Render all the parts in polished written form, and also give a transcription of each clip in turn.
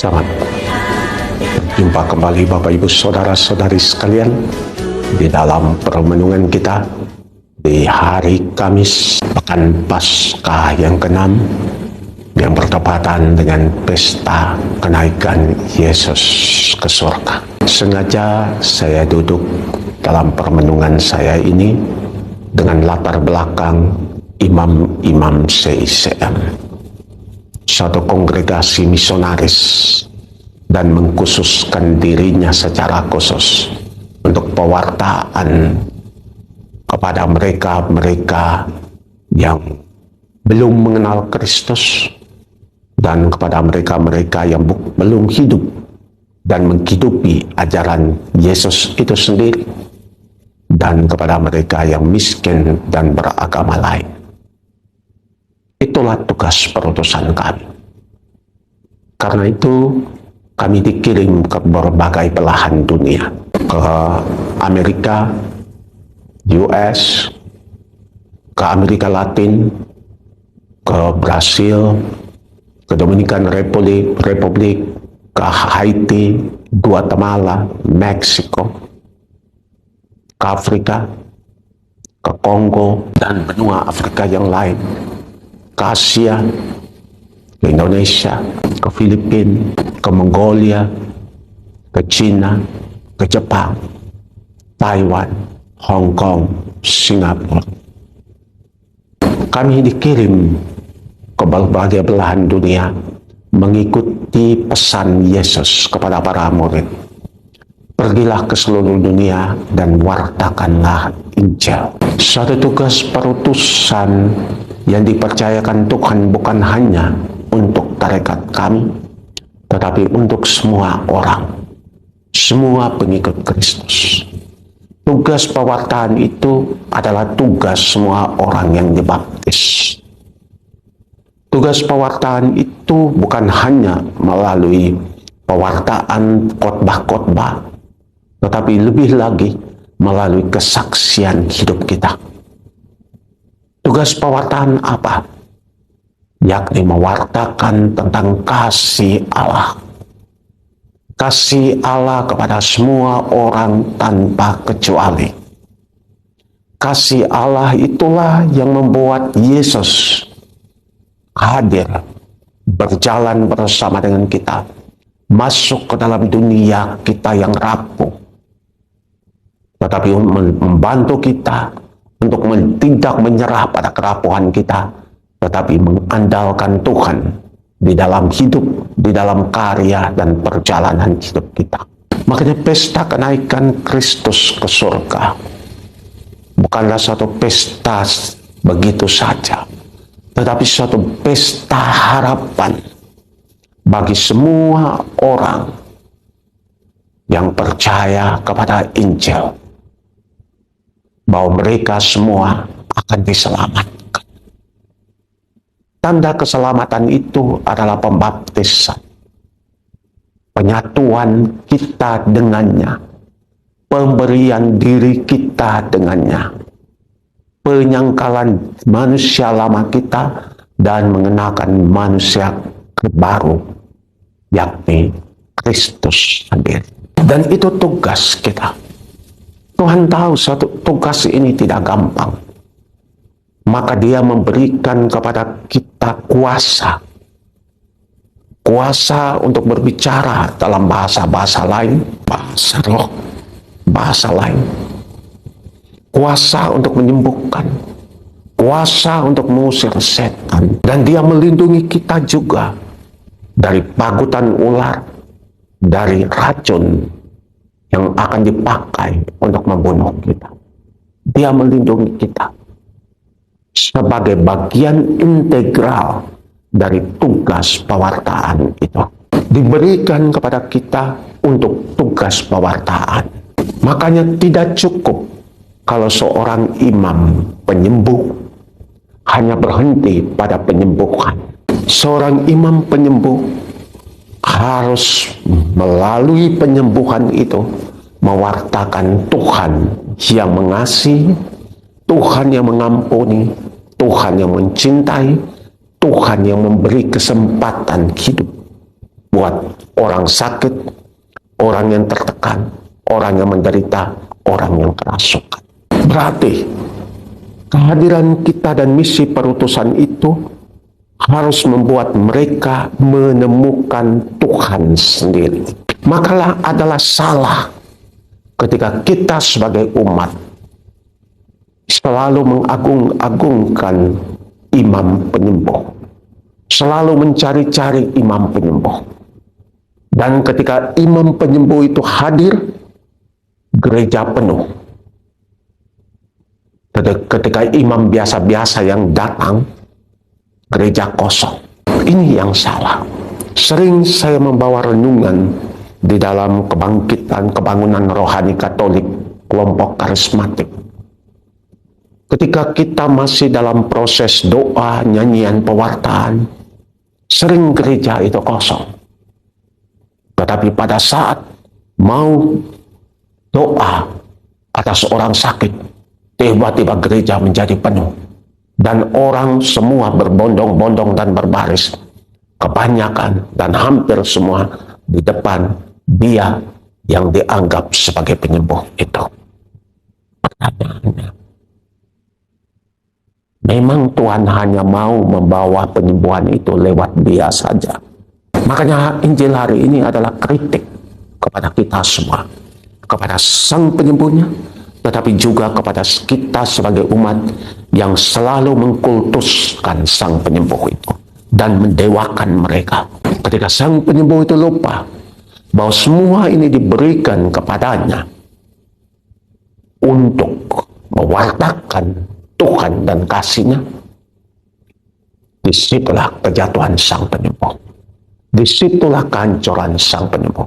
Selamat berjumpa kembali Bapak Ibu Saudara-saudari sekalian di dalam permenungan kita di hari Kamis Pekan Paskah yang ke-6 yang bertepatan dengan pesta kenaikan Yesus ke surga. Sengaja saya duduk dalam permenungan saya ini dengan latar belakang imam-imam CICM, suatu kongregasi misionaris, dan mengkhususkan dirinya secara khusus untuk pewartaan kepada mereka-mereka yang belum mengenal Kristus dan kepada mereka-mereka yang belum hidup dan menghidupi ajaran Yesus itu sendiri, dan kepada mereka yang miskin dan beragama lain. Itulah tugas perutusan kami. Karena itu kami dikirim ke berbagai belahan dunia, ke Amerika, US, ke Amerika Latin, ke Brasil, ke Dominican Republic, ke Haiti, Guatemala, Meksiko, ke Afrika, ke Kongo, dan benua Afrika yang lain, ke Asia, ke Indonesia, ke Filipina, ke Mongolia, ke China, ke Jepang, Taiwan, Hong Kong, Singapura. Kami dikirim ke berbagai belahan dunia mengikuti pesan Yesus kepada para murid. Pergilah ke seluruh dunia dan wartakanlah Injil. Suatu tugas perutusan yang dipercayakan Tuhan bukan hanya untuk tarekat kami, tetapi untuk semua orang, semua pengikut Kristus. Tugas pewartaan itu adalah tugas semua orang yang dibaptis. Tugas pewartaan itu bukan hanya melalui pewartaan khotbah-khotbah, tetapi lebih lagi melalui kesaksian hidup kita. Tugas pewartaan apa? Yakni mewartakan tentang kasih Allah. Kasih Allah kepada semua orang tanpa kecuali. Kasih Allah itulah yang membuat Yesus hadir, berjalan bersama dengan kita, masuk ke dalam dunia kita yang rapuh, tetapi membantu kita untuk tidak menyerah pada kerapuhan kita, tetapi mengandalkan Tuhan di dalam hidup, di dalam karya dan perjalanan hidup kita. Makanya pesta kenaikan Kristus ke surga bukanlah suatu pesta begitu saja, tetapi suatu pesta harapan bagi semua orang yang percaya kepada Injil, bahwa mereka semua akan diselamatkan. Tanda keselamatan itu adalah pembaptisan, penyatuan kita dengannya, pemberian diri kita dengannya, penyangkalan manusia lama kita dan mengenakan manusia baru, yakni Kristus sendiri. Dan itu tugas kita. Tuhan tahu suatu tugas ini tidak gampang. Maka Dia memberikan kepada kita kuasa untuk berbicara dalam bahasa-bahasa lain, bahasa roh, bahasa lain. Kuasa untuk menyembuhkan, kuasa untuk mengusir setan. Dan Dia melindungi kita juga dari pagutan ular, dari racun yang akan dipakai untuk membunuh kita. Dia melindungi kita sebagai bagian integral dari tugas pewartaan itu. Diberikan kepada kita untuk tugas pewartaan. Makanya tidak cukup kalau seorang imam penyembuh hanya berhenti pada penyembuhan. Seorang imam penyembuh harus melalui penyembuhan itu mewartakan Tuhan yang mengasihi, Tuhan yang mengampuni, Tuhan yang mencintai, Tuhan yang memberi kesempatan hidup buat orang sakit, orang yang tertekan, orang yang menderita, orang yang kerasukan. Berarti kehadiran kita dan misi perutusan itu harus membuat mereka menemukan Tuhan sendiri. Makalah adalah salah ketika kita sebagai umat selalu mengagung-agungkan imam penyembuh, selalu mencari-cari imam penyembuh. Dan ketika imam penyembuh itu hadir, gereja penuh. Ketika imam biasa-biasa yang datang, gereja kosong. Ini yang salah. Sering saya membawa renungan di dalam kebangkitan kebangunan rohani Katolik kelompok karismatik. Ketika kita masih dalam proses doa, nyanyian, pewartaan, sering gereja itu kosong. Tetapi pada saat mau doa atas orang sakit, tiba-tiba gereja menjadi penuh. Dan orang semua berbondong-bondong dan berbaris. Kebanyakan dan hampir semua di depan dia yang dianggap sebagai penyembuh itu. Pertanyaannya, memang Tuhan hanya mau membawa penyembuhan itu lewat dia saja? Makanya Injil hari ini adalah kritik kepada kita semua, kepada Sang Penyembuhnya, tetapi juga kepada kita sebagai umat yang selalu mengkultuskan Sang Penyembuh itu dan mendewakan mereka. Ketika Sang Penyembuh itu lupa bahwa semua ini diberikan kepadanya untuk mewartakan Tuhan dan kasih-Nya, disitulah kejatuhan Sang Penyembuh, disitulah kehancuran Sang Penyembuh,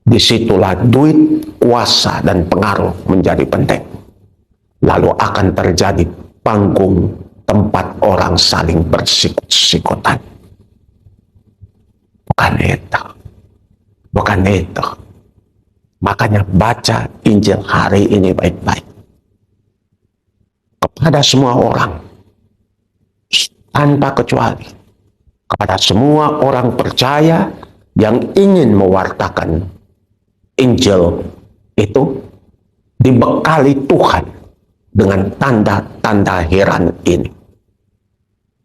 disitulah duit, kuasa, dan pengaruh menjadi penting. Lalu akan terjadi panggung tempat orang saling bersikut-sikutan. Bukan itu. Bukan itu. Makanya baca Injil hari ini baik-baik. Kepada semua orang, tanpa kecuali. Kepada semua orang percaya yang ingin mewartakan Injil itu, dibekali Tuhan dengan tanda-tanda heran ini.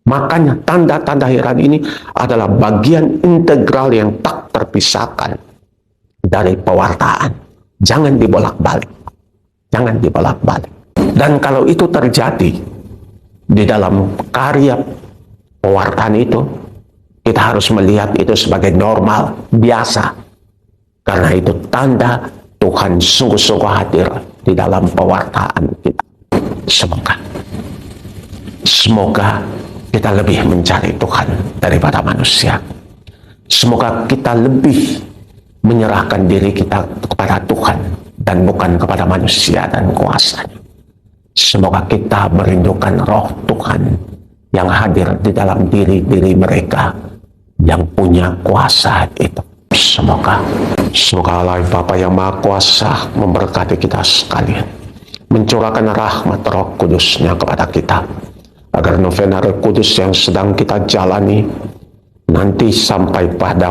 Makanya tanda-tanda heran ini adalah bagian integral yang tak terpisahkan dari pewartaan. Jangan dibolak-balik. Jangan dibolak-balik. Dan kalau itu terjadi di dalam karya pewartaan itu, kita harus melihat itu sebagai normal, biasa. Karena itu tanda Tuhan sungguh-sungguh hadir di dalam pewartaan kita. Semoga kita lebih mencari Tuhan daripada manusia. Semoga kita lebih menyerahkan diri kita kepada Tuhan dan bukan kepada manusia dan kuasanya. Semoga kita merindukan roh Tuhan yang hadir di dalam diri-diri mereka yang punya kuasa itu. Semoga Allah Bapa yang Maha Kuasa memberkati kita sekalian, mencurahkan rahmat Roh Kudus-Nya kepada kita, agar novena Roh Kudus yang sedang kita jalani nanti sampai pada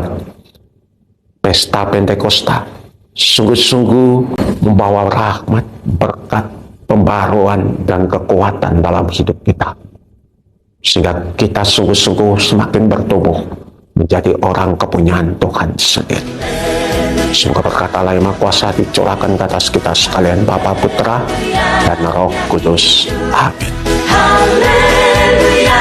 pesta Pentakosta sungguh-sungguh membawa rahmat, berkat, pembaruan, dan kekuatan dalam hidup kita, sehingga kita sungguh-sungguh semakin bertumbuh menjadi orang kepunyaan Tuhan sendiri. Semoga berkat Allah yang Maha Kuasa dicurahkan ke atas kita sekalian, Bapa, Putra, dan Roh Kudus. Amin. Haleluya.